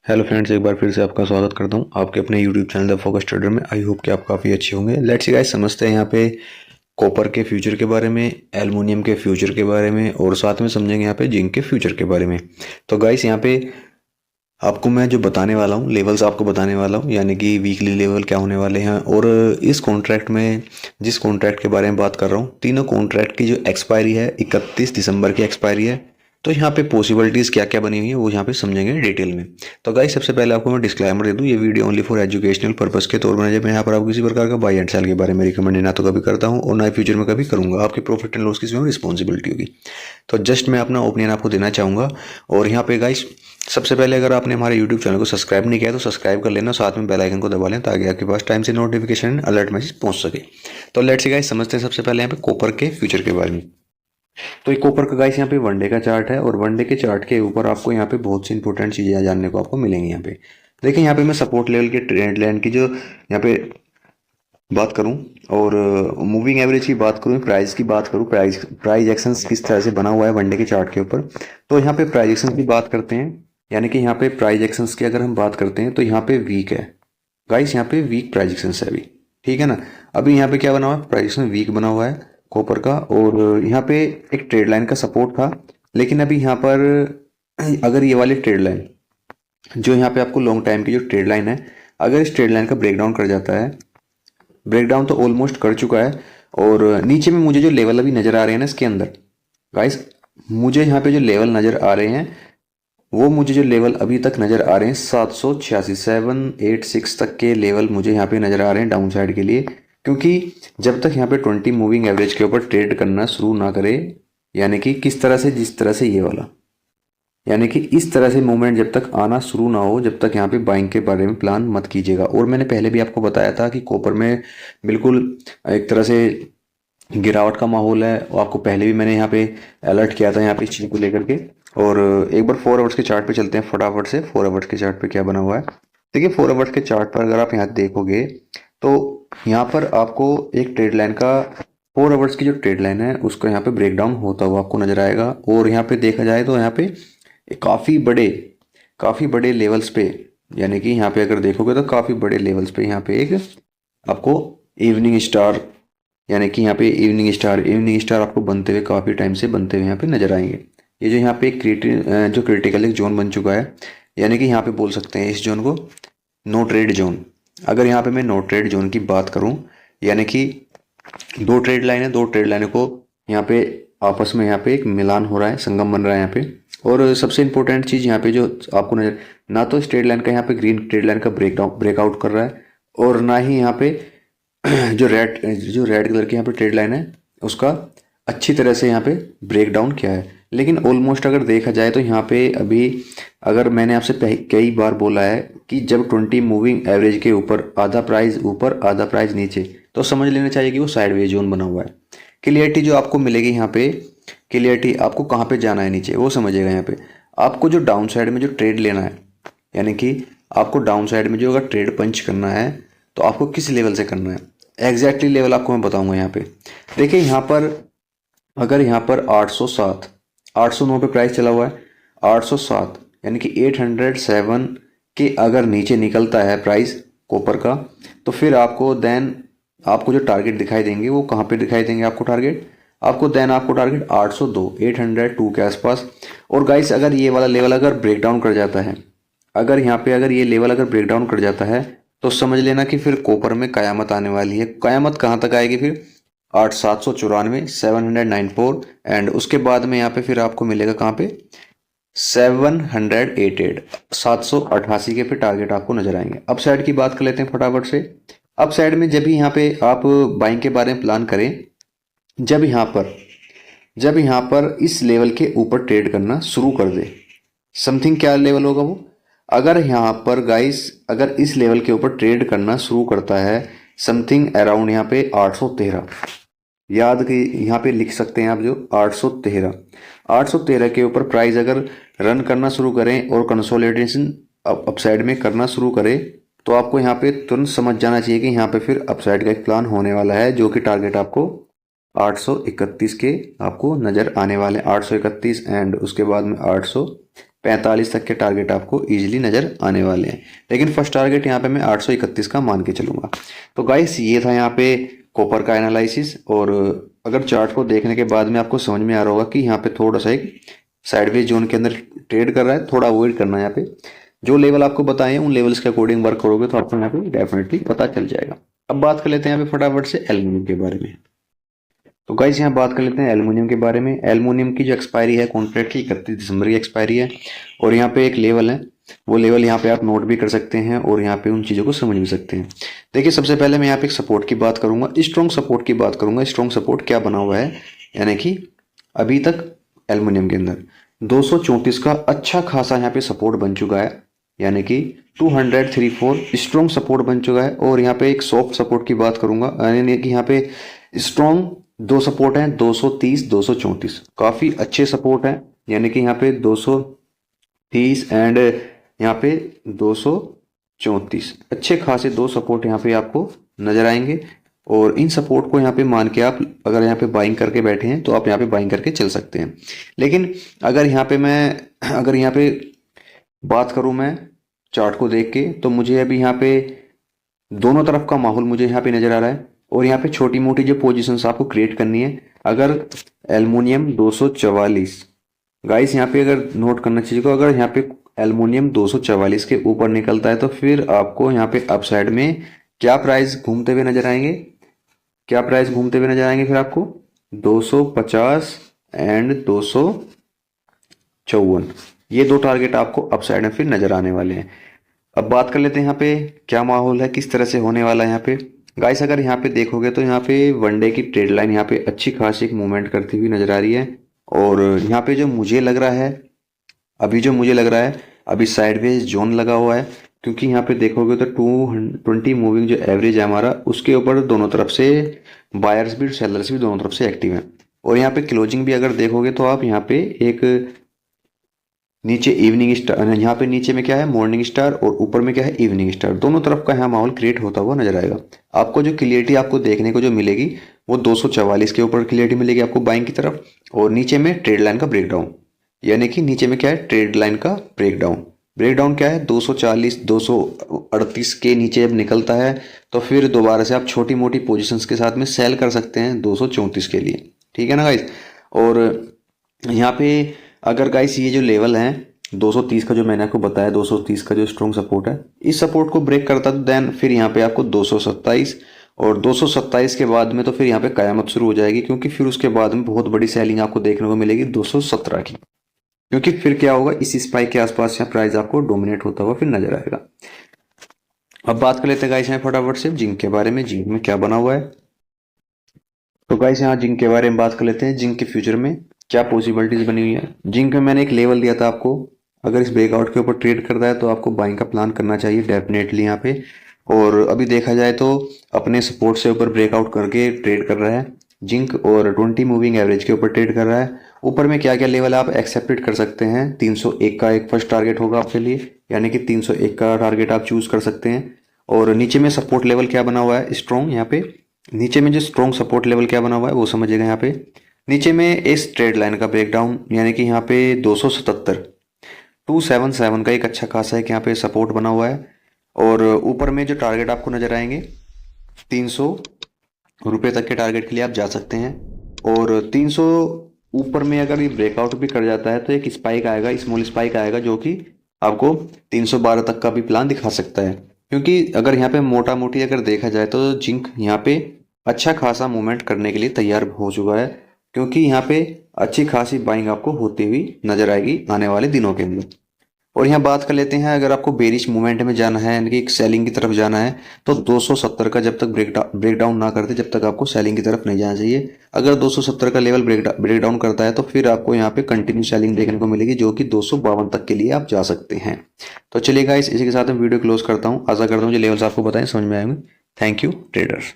Hello friends, एक बार फिर से आपका स्वागत करता हूं आपके अपने YouTube channel the focus trader में। आई होप कि आप काफ़ी अच्छे होंगे। लेट्स सी गाइस, समझते हैं यहाँ पे कॉपर के फ्यूचर के बारे में, एल्युमिनियम के फ्यूचर के बारे में और साथ में समझेंगे यहाँ पे जिंक के फ्यूचर के बारे में। तो गाइस यहाँ पे आपको मैं जो बताने वाला हूँ, लेवल्स आपको बताने वाला हूँ, यानी कि वीकली लेवल क्या होने वाले हैं। और इस कॉन्ट्रैक्ट में जिस कॉन्ट्रैक्ट के बारे में बात कर रहा हूँ, तीनों कॉन्ट्रैक्ट की जो एक्सपायरी है 31 दिसंबर की एक्सपायरी है। तो यहाँ पे पॉसिबिलिटीज़ क्या क्या बनी हुई है वो यहाँ पे समझेंगे डिटेल में। तो गाइस सबसे पहले आपको मैं डिस्क्लेमर दे दूँ, ये video only for educational purpose के तौर पर जब मैं यहाँ पर आपको किसी प्रकार का बाई एंड सेल के बारे में रिकमेंड ना तो कभी करता हूँ और ना फ्यूचर में कभी करूँगा। आपके प्रॉफिट एंड लॉस की इसमें रिस्पॉन्सिबिलिटी होगी। तो जस्ट मैं अपना ओपिनियन आपको देना चाहूँगा। और यहाँ पे गाइस सबसे पहले अगर आपने हमारे यूट्यूब चैनल को सब्सक्राइब नहीं किया तो सब्सक्राइब कर लेना, साथ में बेल आइकन को दबा लें ताकि आपके पास टाइम से नोटिफिकेशन अलर्ट मैसेज पहुंच सके। तो लेट्स सी गाइस समझते हैं सबसे पहले यहाँ पे कॉपर के फ्यूचर के बारे में। तो एक कॉपर का गाइस यहाँ पे वनडे का चार्ट है और वनडे के चार्ट के ऊपर आपको यहाँ पे बहुत सी इंपॉर्टेंट चीज़ें जानने को आपको मिलेंगी। यहाँ पे देखिए, यहाँ पे मैं सपोर्ट लेवल के ट्रेंड लाइन की जो यहाँ पे बात करूं और मूविंग एवरेज की बात करूं, प्राइस की बात करूं, प्राइस एक्शंस किस तरह से बना हुआ है वनडे के चार्ट के ऊपर। तो यहाँ पे प्राइस एक्शंस की बात करते हैं, यानी कि यहाँ पे प्राइस एक्शंस की अगर हम बात करते हैं तो यहाँ पे वीक है गाइस, यहाँ पे वीक प्राइस एक्शंस है अभी, ठीक है ना। अभी यहाँ पे क्या बना हुआ है, प्राइस एक्शन वीक बना हुआ है कॉपर का। और यहाँ पे एक ट्रेड लाइन का सपोर्ट था, लेकिन अभी यहाँ पर अगर ये वाली ट्रेड लाइन जो यहाँ पे आपको लॉन्ग टाइम की जो ट्रेड लाइन है, अगर इस ट्रेड लाइन का ब्रेकडाउन कर जाता है, ब्रेकडाउन तो ऑलमोस्ट कर चुका है। और नीचे में मुझे जो लेवल अभी नज़र आ रहे हैं ना इसके अंदर गाइस, मुझे यहाँ पे जो लेवल नज़र आ रहे हैं वो मुझे जो लेवल अभी तक नज़र आ रहे हैं 786 786 तक के लेवल मुझे यहाँ पे नज़र आ रहे हैं डाउन साइड के लिए। क्योंकि जब तक यहाँ पे 20 मूविंग एवरेज के ऊपर ट्रेड करना शुरू ना करे, यानी कि किस तरह से, जिस तरह से ये वाला, यानी कि इस तरह से मूवमेंट जब तक आना शुरू ना हो, जब तक यहाँ पे बाइंग के बारे में प्लान मत कीजिएगा। और मैंने पहले भी आपको बताया था कि कॉपर में बिल्कुल एक तरह से गिरावट का माहौल है, और आपको पहले भी मैंने यहाँ पे अलर्ट किया था यहाँ पे इस चीज़ को लेकर के। और एक बार 4 आवर्स के चार्ट पे चलते हैं फटाफट से। 4 आवर्स के चार्ट पे क्या बना हुआ है, देखिए 4 आवर्स के चार्ट पर अगर आप यहाँ देखोगे तो यहाँ पर आपको एक ट्रेड लाइन का, 4 आवर्स की जो ट्रेड लाइन है उसको यहाँ पे ब्रेकडाउन होता हुआ आपको नजर आएगा। और यहाँ पे देखा जाए तो यहाँ पे काफ़ी बड़े लेवल्स पे, यानी कि यहाँ पे अगर देखोगे तो काफ़ी बड़े लेवल्स पे यहाँ पे एक आपको इवनिंग स्टार, यानी कि यहाँ पे इवनिंग स्टार आपको बनते हुए, काफ़ी टाइम से बनते हुए यहाँ पे नजर आएंगे। ये जो यहाँ पे जो क्रिटिकल एक जोन बन चुका है, यानी कि यहाँ पे बोल सकते हैं इस जोन को नो ट्रेड जोन। अगर यहाँ पे मैं नो ट्रेड जोन की बात करूँ, यानी कि दो ट्रेड लाइन है, दो ट्रेड लाइनों को यहाँ पे आपस में यहाँ पे एक मिलान हो रहा है, संगम बन रहा है यहाँ पे। और सबसे इंपॉर्टेंट चीज़ यहाँ पे जो आपको नजर, ना तो इस ट्रेड लाइन का यहाँ पे ग्रीन ट्रेड लाइन का ब्रेकआउट कर रहा है, और ना ही यहाँ पे जो रेड कलर की यहाँ पे ट्रेड लाइन है उसका अच्छी तरह से यहाँ पे ब्रेक डाउन किया है। लेकिन ऑलमोस्ट अगर देखा जाए तो यहाँ पे अभी, अगर मैंने आपसे कई बार बोला है कि जब 20 मूविंग एवरेज के ऊपर आधा प्राइस नीचे, तो समझ लेना चाहिए कि वो साइडवेज जोन बना हुआ है। क्लियरिटी जो आपको मिलेगी यहाँ पे, क्लियरिटी आपको कहाँ पे जाना है नीचे वो समझिएगा। यहाँ पे आपको जो डाउन साइड में जो ट्रेड लेना है, यानी कि आपको डाउन साइड में जो अगर ट्रेड पंच करना है तो आपको किस लेवल से करना है, एग्जैक्टली लेवल आपको मैं बताऊंगा। यहाँ पे देखिए, यहाँ पर अगर यहाँ पर 807 809 पे प्राइस चला हुआ है, 807 यानी कि 807 के अगर नीचे निकलता है प्राइस कॉपर का, तो फिर आपको देन आपको जो टारगेट दिखाई देंगे वो कहाँ पे दिखाई देंगे आपको टारगेट, आपको 802 के आसपास। और गाइस अगर ये वाला लेवल अगर ब्रेक डाउन कर जाता है, अगर यहाँ पे अगर ये लेवल अगर ब्रेक डाउन कर जाता है तो समझ लेना कि फिर कॉपर में कयामत आने वाली है। कयामत कहाँ तक आएगी फिर, 794 794, एंड उसके बाद में यहाँ पे फिर आपको मिलेगा कहाँ पे 788 788 के फिर टारगेट आपको नजर आएंगे। अप साइड की बात कर लेते हैं फटाफट से। अप साइड में जब भी यहाँ पे आप बाइंग के बारे में प्लान करें, जब यहाँ पर इस लेवल के ऊपर ट्रेड करना शुरू कर दे, समथिंग क्या लेवल होगा वो, अगर यहाँ पर गाइस अगर इस लेवल के ऊपर ट्रेड करना शुरू करता है समथिंग अराउंड यहाँ पे 813, याद कि यहाँ पे लिख सकते हैं आप जो 813 के ऊपर प्राइस अगर रन करना शुरू करें और कंसोलिडेशन अपसाइड में करना शुरू करें, तो आपको यहाँ पे तुरंत समझ जाना चाहिए कि यहाँ पे फिर अपसाइड का एक प्लान होने वाला है, जो कि टारगेट आपको 831 के आपको नज़र आने वाले, 831 एंड उसके बाद में 845 तक के टारगेट आपको इजीली नज़र आने वाले हैं। लेकिन फर्स्ट टारगेट यहाँ पे मैं 831 का मान के चलूँगा। तो गाइस ये था यहाँ पे कॉपर का एनालिसिस। और अगर चार्ट को देखने के बाद में आपको समझ में आ रहा होगा कि यहाँ पे थोड़ा सा एक साइडवेज जोन के अंदर ट्रेड कर रहा है, थोड़ा अवॉइड करना है। यहाँ पे जो लेवल आपको बताए हैं उन लेवल्स के अकॉर्डिंग वर्क करोगे तो आपको यहाँ पे डेफिनेटली पता चल जाएगा। अब बात कर लेते हैं यहाँ पे फटाफट से एल्यूमिनियम के बारे में। तो गाइस यहाँ बात कर लेते हैं एल्युमिनियम के बारे में। एल्युमिनियम की जो एक्सपायरी है कॉन्ट्रैक्ट की 31 दिसंबर की एक्सपायरी है। और यहाँ पे एक लेवल है, वो लेवल यहाँ पे आप नोट भी कर सकते हैं और यहाँ पे उन चीज़ों को समझ भी सकते हैं। देखिए सबसे पहले मैं यहाँ पे एक सपोर्ट की बात करूंगा, स्ट्रॉन्ग सपोर्ट की बात करूंगा। स्ट्रॉन्ग सपोर्ट क्या बना हुआ है, यानी कि अभी तक एल्युमिनियम के अंदर 234 का अच्छा खासा यहाँ पे सपोर्ट बन चुका है, यानी कि 234 स्ट्रॉन्ग सपोर्ट बन चुका है। और यहाँ पे एक सॉफ्ट सपोर्ट की बात करूंगा, यानी कि यहाँ पे स्ट्रॉन्ग दो सपोर्ट हैं 230 234, काफ़ी अच्छे सपोर्ट हैं। यानी कि यहाँ पे 230 एंड यहाँ पे 234 अच्छे खासे दो सपोर्ट यहाँ पे आपको नज़र आएंगे। और इन सपोर्ट को यहाँ पे मान के आप अगर यहाँ पे बाइंग करके बैठे हैं तो आप यहाँ पे बाइंग करके चल सकते हैं। लेकिन अगर यहाँ पे बात करूँ मैं चार्ट को देख के, तो मुझे अभी यहाँ पे दोनों तरफ का माहौल मुझे यहाँ पे नज़र आ रहा है। और यहाँ पे छोटी मोटी जो पोजीशंस आपको क्रिएट करनी है, अगर एल्युमिनियम 244 गाइस यहाँ पे अगर नोट करना चाहिए को, अगर यहाँ पे एल्युमिनियम 244 के ऊपर निकलता है तो फिर आपको यहाँ पे अपसाइड में क्या प्राइस घूमते हुए नजर आएंगे, फिर आपको 250 एंड 254, ये दो टारगेट आपको अपसाइड में फिर नजर आने वाले हैं। अब बात कर लेते हैं यहाँ पे क्या माहौल है, किस तरह से होने वाला है यहाँ पे। गाइस अगर यहाँ पे देखोगे तो यहाँ पे वनडे की ट्रेड लाइन यहाँ पे अच्छी खासी एक मूवमेंट करती हुई नजर आ रही है। और यहाँ पे जो मुझे लग रहा है अभी साइडवेज जोन लगा हुआ है, क्योंकि यहाँ पे देखोगे तो 220 मूविंग जो एवरेज है हमारा, उसके ऊपर दोनों तरफ से बायर्स भी सेलर्स भी दोनों तरफ से एक्टिव हैं। और यहाँ पे क्लोजिंग भी अगर देखोगे तो आप यहाँ पे एक नीचे इवनिंग स्टार, यहाँ पे नीचे में क्या है मॉर्निंग स्टार और ऊपर में क्या है इवनिंग स्टार, दोनों तरफ का यहाँ माहौल क्रिएट होता हुआ नजर आएगा। आपको जो क्लियरिटी आपको देखने को जो मिलेगी वो 244 के ऊपर क्लियरिटी मिलेगी आपको बाइंग की तरफ, और नीचे में ट्रेड लाइन का ब्रेकडाउन, यानी कि नीचे में क्या है ट्रेड लाइन का ब्रेकडाउन क्या है 240 238 के नीचे जब निकलता है तो फिर दोबारा से आप छोटी मोटी पोजिशंस के साथ में सेल कर सकते हैं 234 के लिए, ठीक है ना गाइस। और यहाँ पे अगर गाइस ये जो लेवल है 230 का जो मैंने आपको बताया, 230 का जो स्ट्रॉन्ग सपोर्ट है, इस सपोर्ट को ब्रेक करता तो देन फिर यहाँ पे आपको 227 और 227 के बाद में तो फिर यहाँ पे कयामत शुरू हो जाएगी, क्योंकि फिर उसके बाद में बहुत बड़ी सेलिंग आपको देखने को मिलेगी 217 की, क्योंकि फिर क्या होगा इस स्पाइक के आसपास यहाँ प्राइस आपको डोमिनेट होता हुआ फिर नजर आएगा। अब बात कर लेते हैं गाइस यहाँ फटाफट से जिंक के बारे में, जिंक में क्या बना हुआ है। तो गाइस यहाँ जिंक के बारे में बात कर लेते हैं, जिंक के फ्यूचर में क्या पॉसिबिलिटीज बनी हुई है। जिंक में मैंने एक लेवल दिया था आपको, अगर इस ब्रेकआउट के ऊपर ट्रेड करता है तो आपको बाइंग का प्लान करना चाहिए डेफिनेटली यहाँ पे। और अभी देखा जाए तो अपने सपोर्ट से ऊपर ब्रेकआउट करके ट्रेड कर रहा है जिंक, और 20 मूविंग एवरेज के ऊपर ट्रेड कर रहा है। ऊपर में क्या क्या लेवल आप एक्सेप्टेड कर सकते हैं, 301 का एक फर्स्ट टारगेट होगा आपके लिए, यानी कि 301 का टारगेट आप चूज कर सकते हैं। और नीचे में सपोर्ट लेवल क्या बना हुआ है स्ट्रॉन्ग, यहाँ पे नीचे में जो स्ट्रॉन्ग सपोर्ट लेवल क्या बना हुआ है वो समझिएगा। यहाँ पे नीचे में इस ट्रेड लाइन का ब्रेकडाउन, यानी कि यहाँ पे 277 का एक अच्छा खासा एक यहाँ पे सपोर्ट बना हुआ है। और ऊपर में जो टारगेट आपको नजर आएंगे 300 रुपये तक के टारगेट के लिए आप जा सकते हैं। और 300 ऊपर में अगर ये ब्रेकआउट भी कर जाता है तो एक स्पाइक आएगा, स्मॉल स्पाइक आएगा, जो कि आपको 312 तक का भी प्लान दिखा सकता है। क्योंकि अगर यहाँ पे मोटा मोटी अगर देखा जाए तो जिंक यहाँ पे अच्छा खासा मूवमेंट करने के लिए तैयार हो चुका है, क्योंकि यहाँ पे अच्छी खासी बाइंग आपको होती हुई नजर आएगी आने वाले दिनों के अंदर। और यहाँ बात कर लेते हैं, अगर आपको बेरिश मूवमेंट में जाना है, यानी कि सेलिंग की तरफ जाना है, तो 270 का जब तक ब्रेकडाउन ना करते जब तक आपको सेलिंग की तरफ नहीं जाना चाहिए। अगर 270 का लेवल ब्रेकडाउन करता है तो फिर आपको यहाँ पे कंटिन्यू सेलिंग देखने को मिलेगी, जो कि 252 तक के लिए आप जा सकते हैं। तो चलिए गाइस, इसी के साथ मैं वीडियो क्लोज करता हूँ। आशा करता हूँ जो लेवल्स आपको बताएं समझ में आएंगे। Thank you traders.